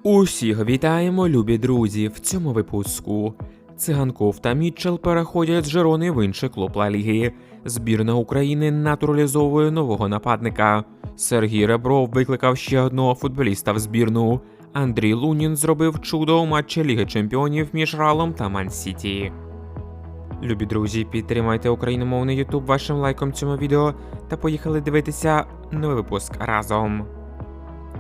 Усіх вітаємо, любі друзі, в цьому випуску. Циганков та Мітчелл переходять з Жирони в інший клуб Ла Ліги. Збірна України натуралізовує нового нападника. Сергій Ребров викликав ще одного футболіста в збірну. Андрій Лунін зробив чудо у матчі Ліги Чемпіонів між Реалом та Ман-Сіті. Любі друзі, підтримайте україномовний ютуб вашим лайком цьому відео та поїхали дивитися новий випуск разом.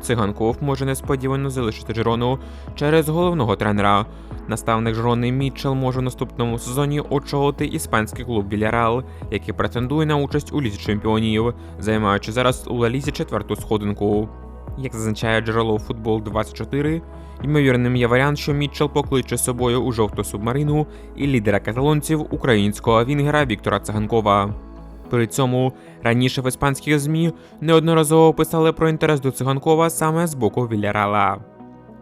Циганков може несподівано залишити Жирону через головного тренера. Наставник Жирони Мітчелл може в наступному сезоні очолити іспанський клуб Вільярреал, який претендує на участь у Лізі Чемпіонів, займаючи зараз у Ла Лізі четверту сходинку. Як зазначає джерело Футбол 24, ймовірним є варіант, що Мітчелл покличе з собою у жовту субмарину і лідера каталонців українського вінгера Віктора Циганкова. При цьому раніше в іспанських ЗМІ неодноразово писали про інтерес до Циганкова саме з боку Вільярреала.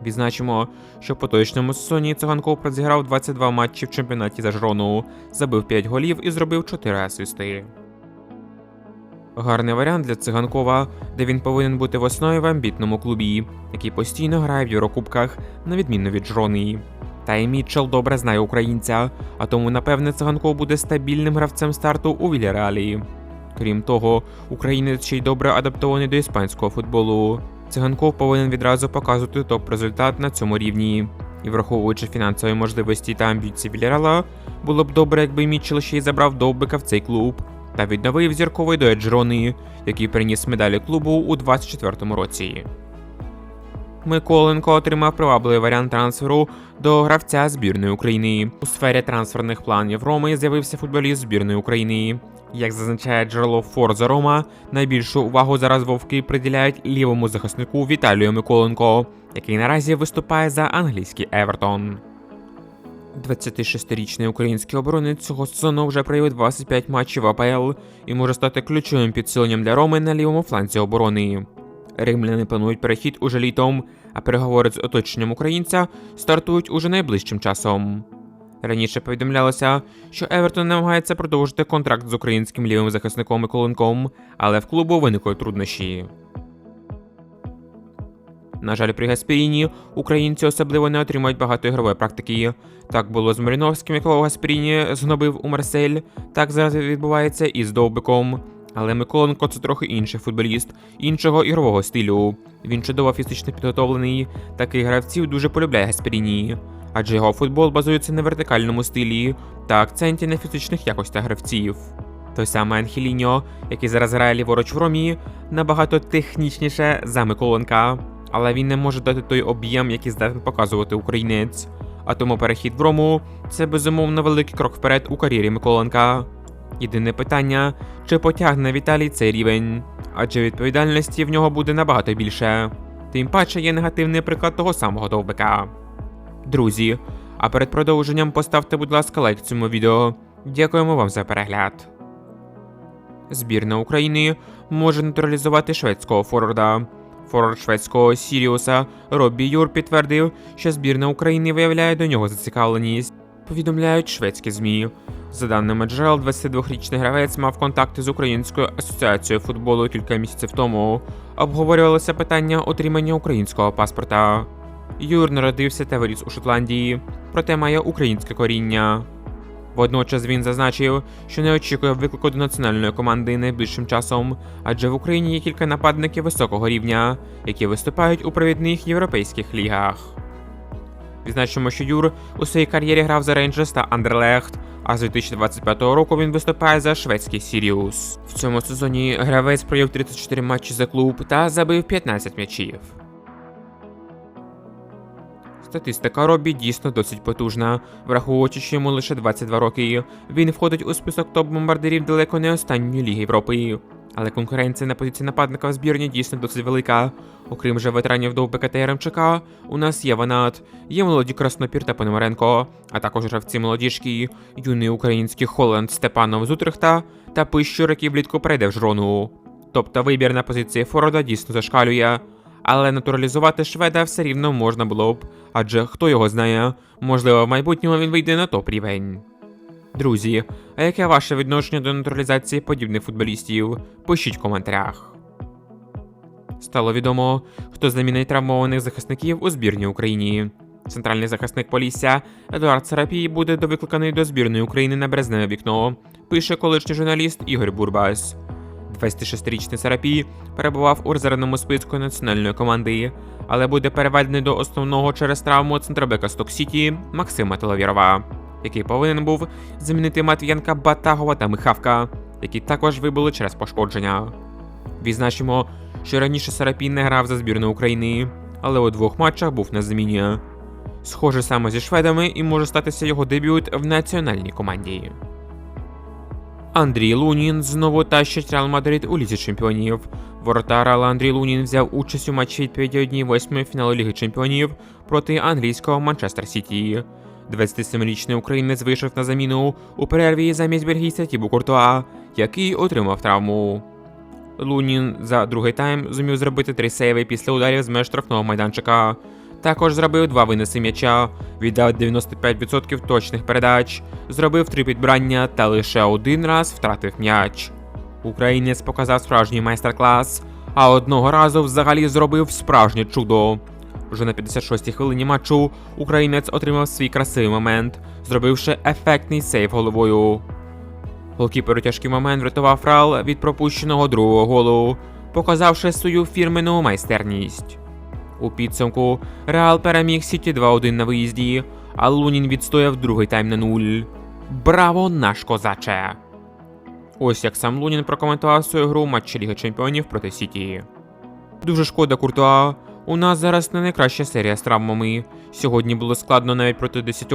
Відзначимо, що в поточному сезоні Циганков розіграв 22 матчі в чемпіонаті за Жирону, забив 5 голів і зробив 4 асисти. Гарний варіант для Циганкова, де він повинен бути в основі в амбітному клубі, який постійно грає в Єврокубках, на відміну від Жирони. Та і Мітчелл добре знає українця, а тому, напевне, Циганков буде стабільним гравцем старту у Вільярреалі. Крім того, українець ще й добре адаптований до іспанського футболу. Циганков повинен відразу показувати топ-результат на цьому рівні. І враховуючи фінансові можливості та амбіції Вільярреала, було б добре, якби Мітчелл ще й забрав довбика в цей клуб та відновив зірковий дует Жирони, який приніс медалі клубу у 2024 році. Миколенко отримав привабливий варіант трансферу до гравця збірної України. У сфері трансферних планів Роми з'явився футболіст збірної України. Як зазначає джерело Форза Рома, найбільшу увагу зараз вовки приділяють лівому захиснику Віталію Миколенко, який наразі виступає за англійський Евертон. 26-річний український оборонець цього сезону вже провів 25 матчів АПЛ і може стати ключовим підсиленням для Роми на лівому фланзі оборони. Римляни планують перехід уже літом, а переговори з оточенням українця стартують уже найближчим часом. Раніше повідомлялося, що Евертон намагається продовжити контракт з українським лівим захисником Миколенком, але в клубу виникли труднощі. На жаль, при Гасперіні українці особливо не отримають багато ігрової практики. Так було з Маріновським, якого Гасперіні згнобив у Марсель, так зараз відбувається і з Довбиком. Але Миколенко – це трохи інший футболіст, іншого ігрового стилю. Він чудово фізично підготовлений, таких гравців дуже полюбляє Гасперіні. Адже його футбол базується на вертикальному стилі та акценті на фізичних якостях гравців. Той самий Анхеліньо, який зараз грає ліворуч в Ромі, набагато технічніше за Миколенка. Але він не може дати той об'єм, який здатен показувати українець. А тому перехід в Рому – це безумовно великий крок вперед у кар'єрі Миколенка. Єдине питання, чи потягне Віталій цей рівень, адже відповідальності в нього буде набагато більше. Тим паче є негативний приклад того самого Довбика. Друзі, а перед продовженням поставте, будь ласка, лайк цьому відео. Дякуємо вам за перегляд. Збірна України може натуралізувати шведського форварда. Форвард шведського Сіріуса Роббі Юр підтвердив, що збірна України виявляє до нього зацікавленість. Повідомляють шведські ЗМІ. За даними джерел, 22-річний гравець мав контакти з Українською асоціацією футболу кілька місяців тому. Обговорювалося питання отримання українського паспорта. Юр народився та виріс у Шотландії, проте має українське коріння. Водночас він зазначив, що не очікує виклику до національної команди найближчим часом, адже в Україні є кілька нападників високого рівня, які виступають у провідних європейських лігах. Відзначимо, що Юр у своїй кар'єрі грав за Рейнджерс та Андерлехт, а з 2025 року він виступає за шведський Сіріус. В цьому сезоні гравець провів 34 матчі за клуб та забив 15 м'ячів. Статистика Роббі дійсно досить потужна, враховуючи, що йому лише 22 роки. Він входить у список топ-бомбардирів далеко не останньої ліги Європи. Але конкуренція на позиції нападника в збірні дійсно досить велика. Окрім же ветеранів Довбика та Яремчука, у нас є Ванат, є молоді Краснопір та Пономаренко, а також гравці молодіжки, юний український Холланд Степанов з Утрехта та Пищур, який влітку перейде в Жирону. Тобто вибір на позиції форварда дійсно зашкалює. Але натуралізувати шведа все рівно можна було б, адже хто його знає, можливо в майбутньому він вийде на топ-рівень. Друзі, а яке ваше відношення до натуралізації подібних футболістів? Пишіть в коментарях. Стало відомо, хто замінить травмованих захисників у збірній Україні. Центральний захисник Полісся Едуард Сарапій буде довикликаний до збірної України на березневе вікно, пише колишній журналіст Ігор Бурбас. 26-річний Сарапій перебував у резервному списку національної команди, але буде переведений до основного через травму центробека Сток-Сіті Максима Теловєрова, який повинен був замінити Матвієнка, Батагова та Михавка, які також вибули через пошкодження. Відзначимо, що раніше Сарапій не грав за збірну України, але у 2 матчах був на заміні. Схоже саме зі шведами і може статися його дебют в національній команді. Андрій Лунін знову тащить Реал Мадрид у Лізі Чемпіонів. Воротар Андрій Лунін взяв участь у матчі відповіді 1/8 фіналу Ліги Чемпіонів проти англійського Манчестер Сіті. 27-річний українець вийшов на заміну у перерві замість бельгійця Тібу Куртуа, який отримав травму. Лунін за другий тайм зумів зробити 3 сейви після ударів з меж штрафного майданчика. Також зробив 2 винеси м'яча, віддав 95% точних передач, зробив 3 підбирання та лише 1 раз втратив м'яч. Українець показав справжній майстер-клас, а одного разу взагалі зробив справжнє чудо. Вже на 56-й хвилині матчу українець отримав свій красивий момент, зробивши ефектний сейв головою. Голкіпер у тяжкий момент врятував Реал від пропущеного другого голу, показавши свою фірменну майстерність. У підсумку Реал переміг Сіті 2-1 на виїзді, а Лунін відстояв другий тайм на 0. Браво, наш козаче! Ось як сам Лунін прокоментував свою гру у матчі Ліги Чемпіонів проти Сіті. Дуже шкода, Куртуа. У нас зараз не найкраща серія з травмами. Сьогодні було складно навіть проти 10,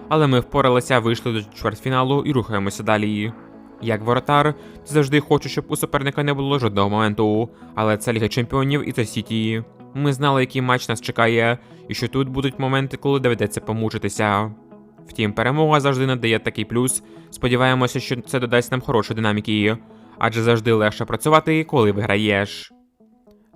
але ми впоралися, вийшли до чвертьфіналу і рухаємося далі. Як воротар, завжди хочу, щоб у суперника не було жодного моменту, але це Ліга Чемпіонів і це Сіті. Ми знали, який матч нас чекає, і що тут будуть моменти, коли доведеться помучитися. Втім, перемога завжди надає такий плюс. Сподіваємося, що це додасть нам хорошої динаміки, адже завжди легше працювати, коли виграєш.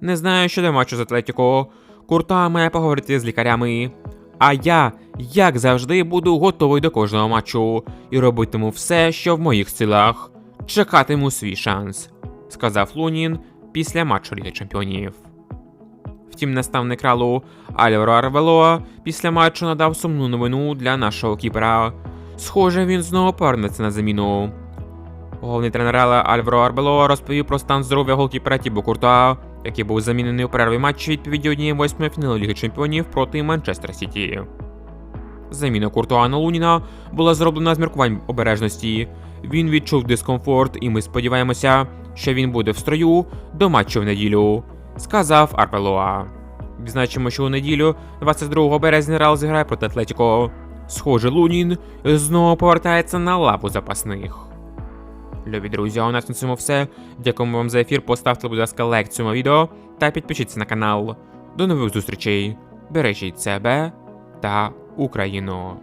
Не знаю щодо матчу з Атлетіко. Куртуа має поговорити з лікарями. А я, як завжди, буду готовий до кожного матчу і робитиму все, що в моїх силах. Чекатиму свій шанс, сказав Лунін після матчу Ліги Чемпіонів. Втім, наставник Реалу Альваро Арвелоа після матчу надав сумну новину для нашого кіпера. Схоже, він знову повернеться на заміну. Головний тренер Реала Альваро Арвелоа розповів про стан здоров'я голкіпера Тібо Куртуа, який був замінений у перерві матчі відповіді 1/8 фіналу Ліги Чемпіонів проти Манчестер Сіті. Заміна Куртуа на Луніна була зроблена з міркувань обережності. Він відчув дискомфорт, і ми сподіваємося, що він буде в строю до матчу в неділю, сказав Арвелоа. Відзначимо, що у неділю, 22 березня, Реал зіграє проти Атлетіко. Схоже, Лунін знову повертається на лаву запасних. Любі друзі, а у нас на цьому все. Дякуємо вам за ефір, поставте, будь ласка, лайк цьому відео та підпишіться на канал. До нових зустрічей. Бережіть себе та Україну.